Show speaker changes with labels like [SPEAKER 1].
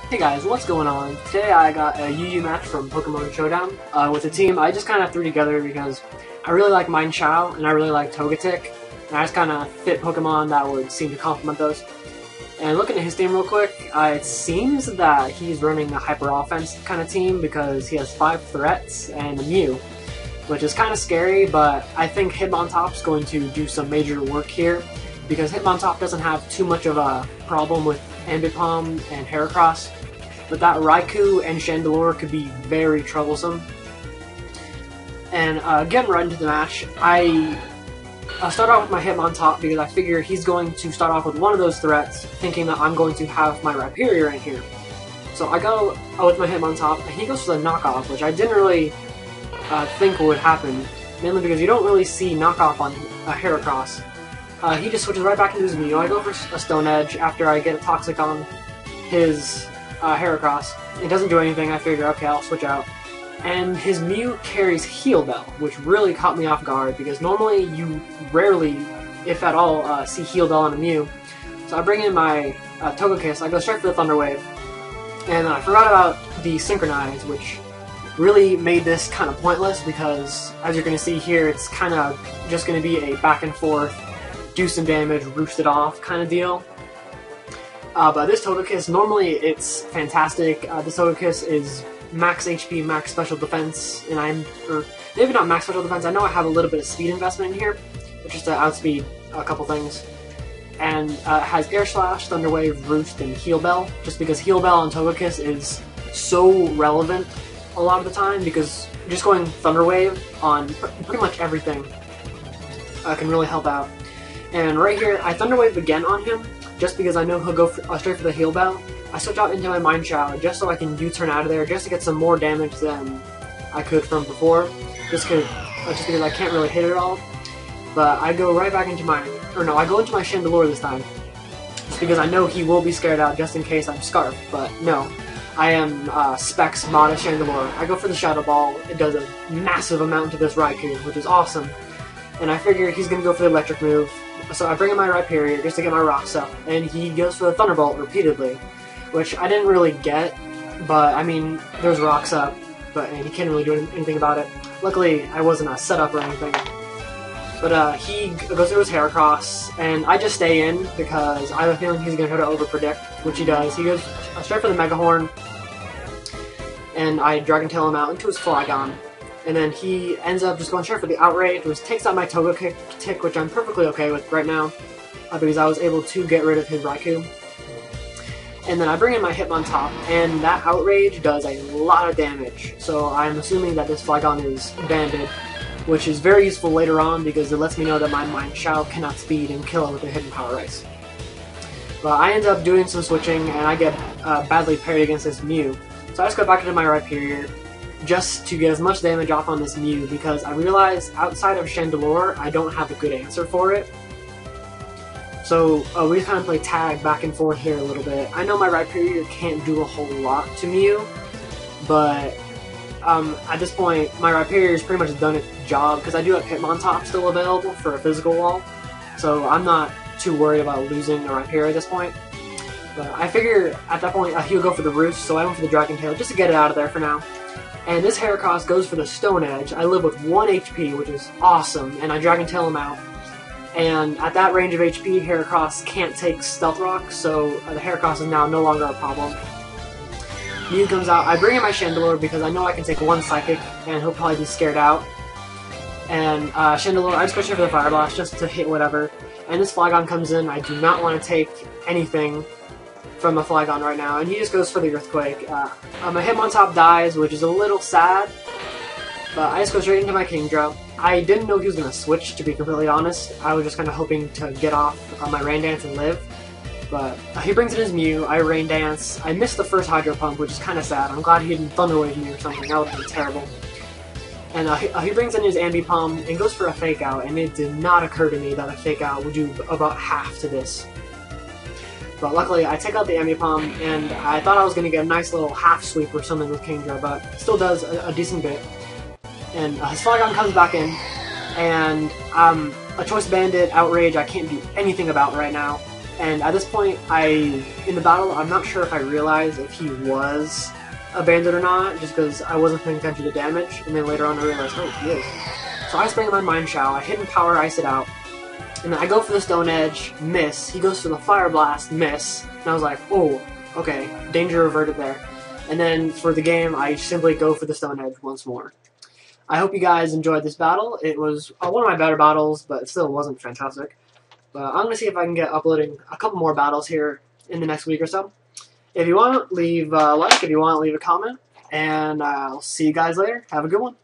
[SPEAKER 1] Hey guys, what's going on? Today I got a UU match from Pokemon Showdown with a team I just kind of threw together because I really like Mienshao and I really like Togetic, and I just kind of fit Pokemon that would seem to complement those. And looking at his team real quick, it seems that he's running a hyper offense kind of team because he has 5 threats and a Mew, which is kind of scary, but I think Hitmontop's going to do some major work here because Hitmontop doesn't have too much of a problem with Ambipom and Heracross, but that Raikou and Chandelure could be very troublesome. And getting right into the match, I start off with my Hitmontop because I figure he's going to start off with one of those threats, thinking that I'm going to have my Rhyperior in here. So I go with my Hitmontop, and he goes for the knockoff, which I didn't really think would happen, mainly because you don't really see knockoff on Heracross. He just switches right back into his Mew. I go for a Stone Edge after I get a Toxic on his Heracross. It doesn't do anything. I figure, okay, I'll switch out. And his Mew carries Heal Bell, which really caught me off guard because normally you rarely, if at all, see Heal Bell on a Mew. So I bring in my Togekiss. I go straight for the Thunder Wave, and I forgot about the Synchronize, which really made this kind of pointless because, as you're going to see here, it's kind of just going to be a back and forth, do some damage, roost it off kind of deal. But this Togekiss, normally it's fantastic. This Togekiss is max HP, max special defense, and maybe not max special defense, I know I have a little bit of speed investment in here, just to outspeed a couple things. And it has Air Slash, Thunder Wave, Roost, and Heal Bell, just because Heal Bell on Togekiss is so relevant a lot of the time, because just going Thunder Wave on pretty much everything can really help out. And right here, I Thunder Wave again on him, just because I know he'll go straight for the Heal Bell. I switch out into my Mienshao just so I can U-turn out of there, just to get some more damage than I could from before, just because I can't really hit it all. But I go right back into I go into my Chandelure this time, just because I know he will be scared out just in case I'm Scarfed, but no. I am Specs Modest Chandelure. I go for the Shadow Ball. It does a massive amount to this Raikou, which is awesome. And I figure he's going to go for the electric move, so I bring in my Rhyperior just to get my rocks up, and he goes for the Thunderbolt repeatedly, which I didn't really get, but I mean, there's rocks up, and he can't really do anything about it. Luckily, I wasn't a setup or anything. But he goes through his Heracross, and I just stay in because I have a feeling he's going to try to over-predict, which he does. He goes straight for the Mega Horn, and I Dragon Tail him out into his Flygon. And then he ends up just going straight for the Outrage, which takes out my Togekick, which I'm perfectly okay with right now, because I was able to get rid of his Raikou. And then I bring in my Hitmontop, and that Outrage does a lot of damage, so I'm assuming that this Flygon is banded, which is very useful later on because it lets me know that my Mienshao cannot speed and kill it with a hidden Power Ice. But I end up doing some switching, and I get badly parried against this Mew, so I just go back into my Rhyperior, just to get as much damage off on this Mew, because I realize outside of Chandelure, I don't have a good answer for it. So we kind of play tag back and forth here a little bit. I know my Rhyperior can't do a whole lot to Mew, but at this point, my Rhyperior has pretty much done its job, because I do have Hitmontop still available for a physical wall, so I'm not too worried about losing a Rhyperior at this point. But I figure at that point he'll go for the Roost, so I went for the Dragon Tail just to get it out of there for now. And this Heracross goes for the Stone Edge. I live with 1 HP, which is awesome, and I Dragon Tail him out. And at that range of HP, Heracross can't take Stealth Rock, so the Heracross is now no longer a problem. Mew comes out. I bring in my Chandelure because I know I can take 1 Psychic, and he'll probably be scared out. And Chandelure, I just go straight for the Fire Blast just to hit whatever. And this Flygon comes in. I do not want to take anything from the Flygon right now, and he just goes for the Earthquake. My Hitmontop dies, which is a little sad, but I just go straight into my Kingdra. I didn't know he was going to switch, to be completely honest. I was just kind of hoping to get off my Rain Dance and live, but he brings in his Mew. I Rain Dance. I missed the first Hydro Pump, which is kind of sad. I'm glad he didn't Thunder Wave me or something. That would have been terrible. And he brings in his Ambipom and goes for a Fake Out, and it did not occur to me that a Fake Out would do about half to this. But luckily, I take out the Ambipom, and I thought I was going to get a nice little half sweep or something with Kingdra, but it still does a decent bit. And his Flygon comes back in, and a Choice Bandit Outrage I can't do anything about right now. And at this point, in the battle, I'm not sure if I realized if he was a bandit or not, just because I wasn't paying attention to damage, and then later on I realized, oh, he is. So I spam my Mienshao, I hit and power ice it out, and then I go for the Stone Edge, miss. He goes for the Fire Blast, miss. And I was like, oh, okay, danger averted there. And then for the game, I simply go for the Stone Edge once more. I hope you guys enjoyed this battle. It was one of my better battles, but it still wasn't fantastic. But I'm going to see if I can get uploading a couple more battles here in the next week or so. If you want, leave a like. If you want, leave a comment. And I'll see you guys later. Have a good one.